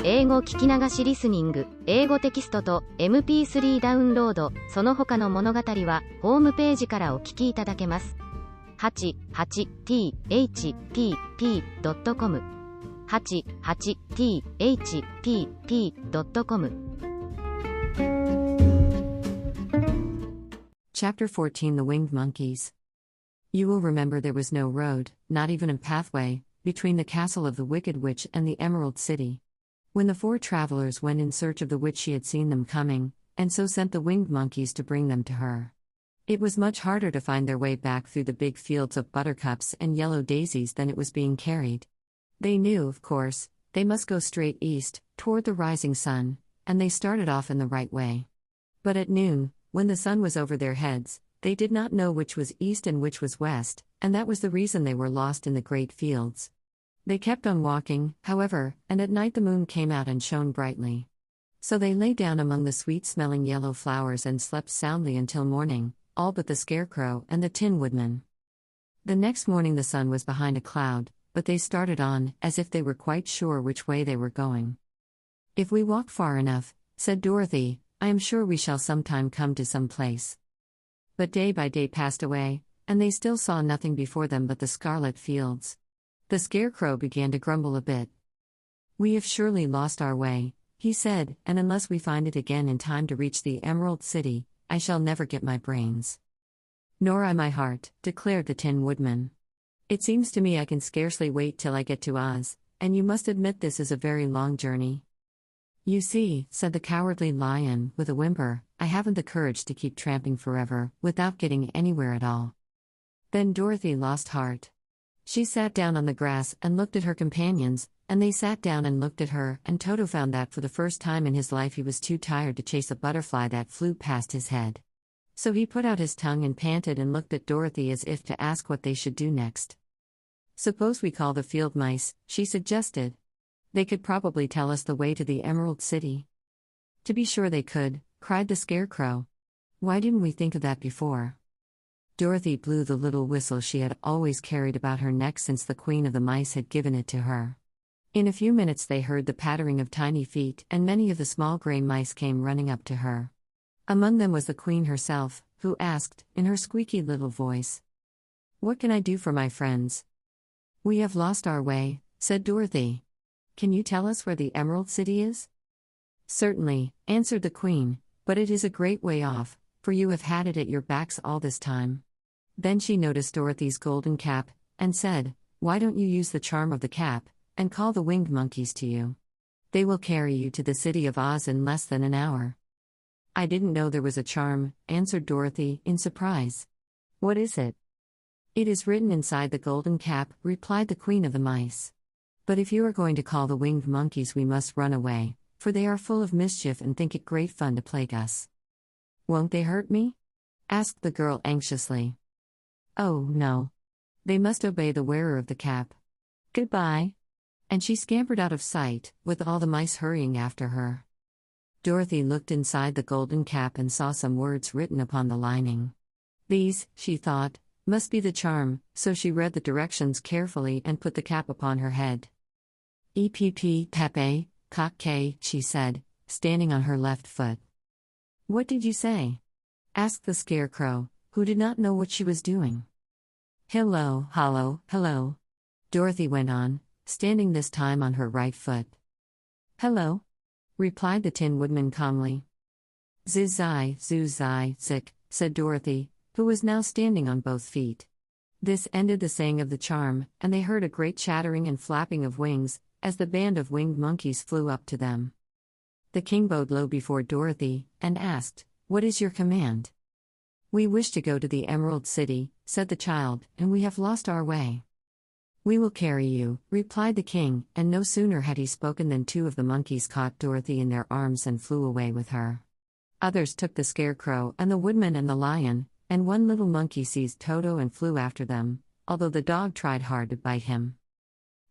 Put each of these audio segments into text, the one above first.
英語聞き流しリスニング、英語テキストと MP3 ダウンロード、その他の物語はホームページからお聞きいただけます。88thpp.com 88thpp.com Chapter 14 The Winged Monkeys. You will remember there was no road, not even a pathway, between the castle of the Wicked Witch and the Emerald City. When the four travelers went in search of the witch, she had seen them coming, and so sent the winged monkeys to bring them to her. It was much harder to find their way back through the big fields of buttercups and yellow daisies than it was being carried. They knew, of course, they must go straight east, toward the rising sun, and they started off in the right way. But at noon, when the sun was over their heads, they did not know which was east and which was west, and that was the reason they were lost in the great fields. They kept on walking, however, and at night the moon came out and shone brightly. So they lay down among the sweet-smelling yellow flowers and slept soundly until morning, all but the Scarecrow and the Tin Woodman. The next morning the sun was behind a cloud, but they started on, as if they were quite sure which way they were going. "If we walk far enough," said Dorothy, "I am sure we shall sometime come to some place." But day by day passed away, and they still saw nothing before them but the scarlet fields. The Scarecrow began to grumble a bit. "We have surely lost our way," he said, "and unless we find it again in time to reach the Emerald City, I shall never get my brains." "Nor I my heart," declared the Tin Woodman. "It seems to me I can scarcely wait till I get to Oz, and you must admit this is a very long journey." "You see," said the Cowardly Lion, with a whimper, "I haven't the courage to keep tramping forever, without getting anywhere at all." Then Dorothy lost heart. She sat down on the grass and looked at her companions, and they sat down and looked at her, and Toto found that for the first time in his life he was too tired to chase a butterfly that flew past his head. So he put out his tongue and panted and looked at Dorothy as if to ask what they should do next. "Suppose we call the field mice," she suggested. "They could probably tell us the way to the Emerald City." "To be sure they could," cried the Scarecrow. "Why didn't we think of that before?" Dorothy blew the little whistle she had always carried about her neck since the Queen of the Mice had given it to her. In a few minutes they heard the pattering of tiny feet, and many of the small gray mice came running up to her. Among them was the Queen herself, who asked, in her squeaky little voice, "What can I do for my friends?" "We have lost our way," said Dorothy. "Can you tell us where the Emerald City is?" "Certainly," answered the Queen, "but it is a great way off, for you have had it at your backs all this time." Then she noticed Dorothy's golden cap, and said, "Why don't you use the charm of the cap, and call the winged monkeys to you? They will carry you to the city of Oz in less than an hour." "I didn't know there was a charm," answered Dorothy, in surprise. "What is it?" "It is written inside the golden cap," replied the Queen of the Mice. "But if you are going to call the winged monkeys we must run away, for they are full of mischief and think it great fun to plague us." "Won't they hurt me?" asked the girl anxiously. "Oh, no. They must obey the wearer of the cap. Goodbye." And she scampered out of sight, with all the mice hurrying after her. Dorothy looked inside the golden cap and saw some words written upon the lining. These, she thought, must be the charm, so she read the directions carefully and put the cap upon her head. "Epp Pepe, cock K," she said, standing on her left foot. "What did you say?" asked the Scarecrow, who did not know what she was doing. "Hello, hollow, hello," Dorothy went on, standing this time on her right foot. "Hello," replied the Tin Woodman calmly. "Zizai, zuzai, zik," said Dorothy, who was now standing on both feet. This ended the saying of the charm, and they heard a great chattering and flapping of wings, as the band of winged monkeys flew up to them. The king bowed low before Dorothy, and asked, "What is your command?" "We wish to go to the Emerald City," said the child, "and we have lost our way." "We will carry you," replied the king, and no sooner had he spoken than two of the monkeys caught Dorothy in their arms and flew away with her. Others took the Scarecrow and the Woodman and the Lion, and one little monkey seized Toto and flew after them, although the dog tried hard to bite him.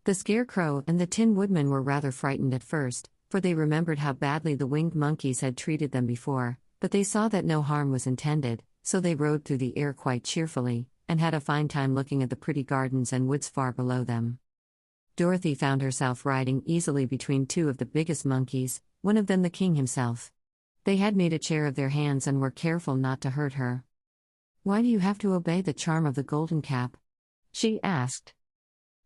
The Scarecrow and the Tin Woodman were rather frightened at first, for they remembered how badly the winged monkeys had treated them before, but they saw that no harm was intended, so they rode through the air quite cheerfully, and had a fine time looking at the pretty gardens and woods far below them. Dorothy found herself riding easily between two of the biggest monkeys, one of them the king himself. They had made a chair of their hands and were careful not to hurt her. "Why do you have to obey the charm of the golden cap?" she asked.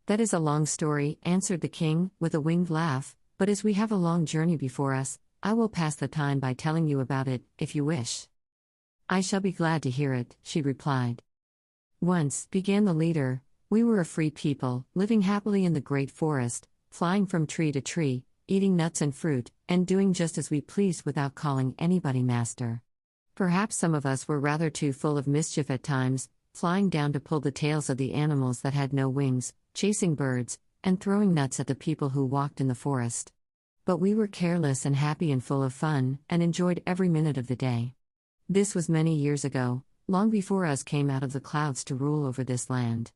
"That is a long story," answered the king, with a winged laugh, "but as we have a long journey before us, I will pass the time by telling you about it, if you wish." "I shall be glad to hear it," she replied. "Once," began the leader, "we were a free people, living happily in the great forest, flying from tree to tree, eating nuts and fruit, and doing just as we pleased without calling anybody master. Perhaps some of us were rather too full of mischief at times, flying down to pull the tails of the animals that had no wings, chasing birds, and throwing nuts at the people who walked in the forest. But we were careless and happy and full of fun, and enjoyed every minute of the day. This was many years ago, long before us came out of the clouds to rule over this land.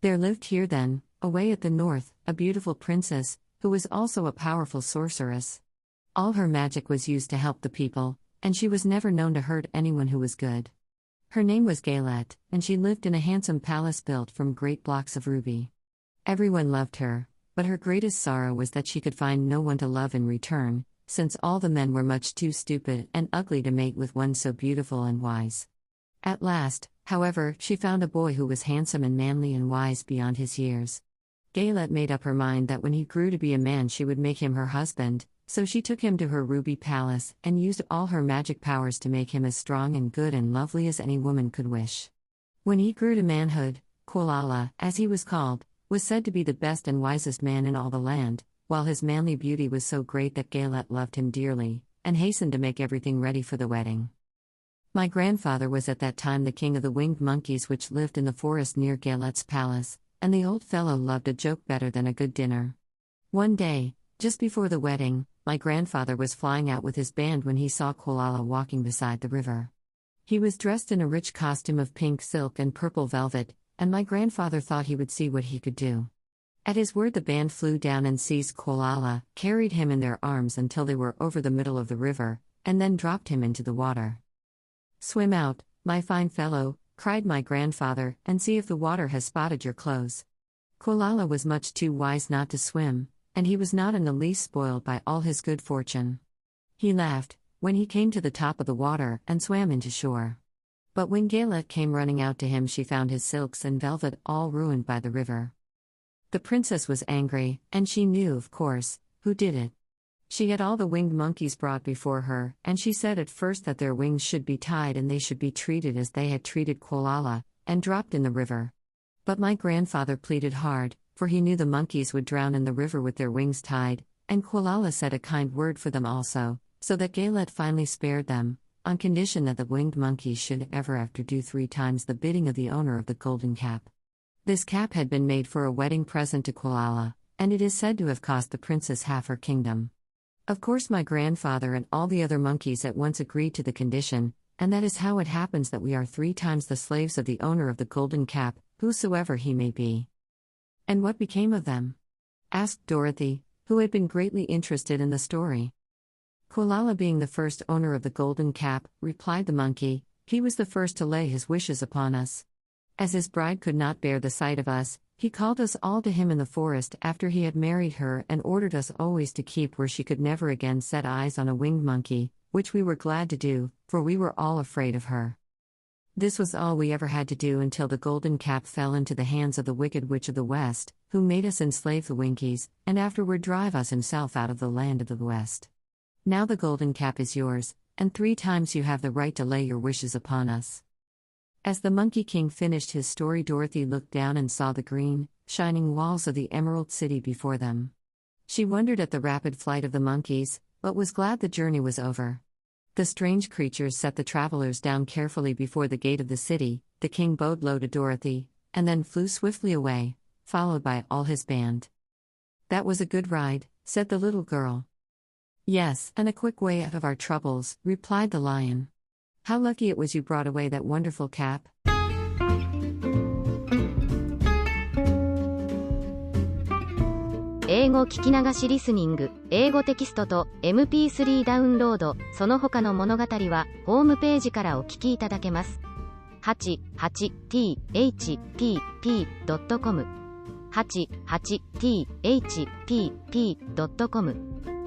There lived here then, away at the north, a beautiful princess, who was also a powerful sorceress. All her magic was used to help the people, and she was never known to hurt anyone who was good. Her name was Galette, and she lived in a handsome palace built from great blocks of ruby. Everyone loved her, but her greatest sorrow was that she could find no one to love in return, since all the men were much too stupid and ugly to mate with one so beautiful and wise. At last, however, she found a boy who was handsome and manly and wise beyond his years. Galette made up her mind that when he grew to be a man she would make him her husband, so she took him to her ruby palace and used all her magic powers to make him as strong and good and lovely as any woman could wish. When he grew to manhood, Quolala, as he was called, was said to be the best and wisest man in all the land, while his manly beauty was so great that Galette loved him dearly, and hastened to make everything ready for the wedding. My grandfather was at that time the king of the winged monkeys which lived in the forest near Galette's palace, and the old fellow loved a joke better than a good dinner. One day, just before the wedding, my grandfather was flying out with his band when he saw Quolala walking beside the river. He was dressed in a rich costume of pink silk and purple velvet, and my grandfather thought he would see what he could do. At his word the band flew down and seized Quolala, carried him in their arms until they were over the middle of the river, and then dropped him into the water. "Swim out, my fine fellow," cried my grandfather, "and see if the water has spotted your clothes." Quolala was much too wise not to swim, and he was not in the least spoiled by all his good fortune. He laughed when he came to the top of the water and swam into shore. But when Galette came running out to him she found his silks and velvet all ruined by the river. The princess was angry, and she knew, of course, who did it. She had all the winged monkeys brought before her, and she said at first that their wings should be tied and they should be treated as they had treated Quolala, and dropped in the river. But my grandfather pleaded hard, for he knew the monkeys would drown in the river with their wings tied, and Quolala said a kind word for them also, so that Galette finally spared them, on condition that the winged monkeys should ever after do 3 times the bidding of the owner of the golden cap. This cap had been made for a wedding present to Quolala, and it is said to have cost the princess half her kingdom. Of course my grandfather and all the other monkeys at once agreed to the condition, and that is how it happens that we are 3 times the slaves of the owner of the golden cap, whosoever he may be. "And what became of them?" asked Dorothy, who had been greatly interested in the story. "Quolala being the first owner of the golden cap," replied the monkey, "he was the first to lay his wishes upon us. As his bride could not bear the sight of us, he called us all to him in the forest after he had married her and ordered us always to keep where she could never again set eyes on a winged monkey, which we were glad to do, for we were all afraid of her. This was all we ever had to do until the golden cap fell into the hands of the wicked witch of the west, who made us enslave the winkies, and afterward drive us himself out of the land of the west. Now the golden cap is yours, and 3 times you have the right to lay your wishes upon us." As the Monkey King finished his story, Dorothy looked down and saw the green, shining walls of the Emerald City before them. She wondered at the rapid flight of the monkeys, but was glad the journey was over. The strange creatures set the travelers down carefully before the gate of the city. The king bowed low to Dorothy, and then flew swiftly away, followed by all his band. "That was a good ride," said the little girl. "Yes, and a quick way out of our troubles," replied the lion. "How lucky it was you brought away that wonderful cap."英語聞き流しリスニング、英語テキストと MP3 ダウンロード、その他の物語はホームページからお聞きいただけます。88thpp.com 88thpp.com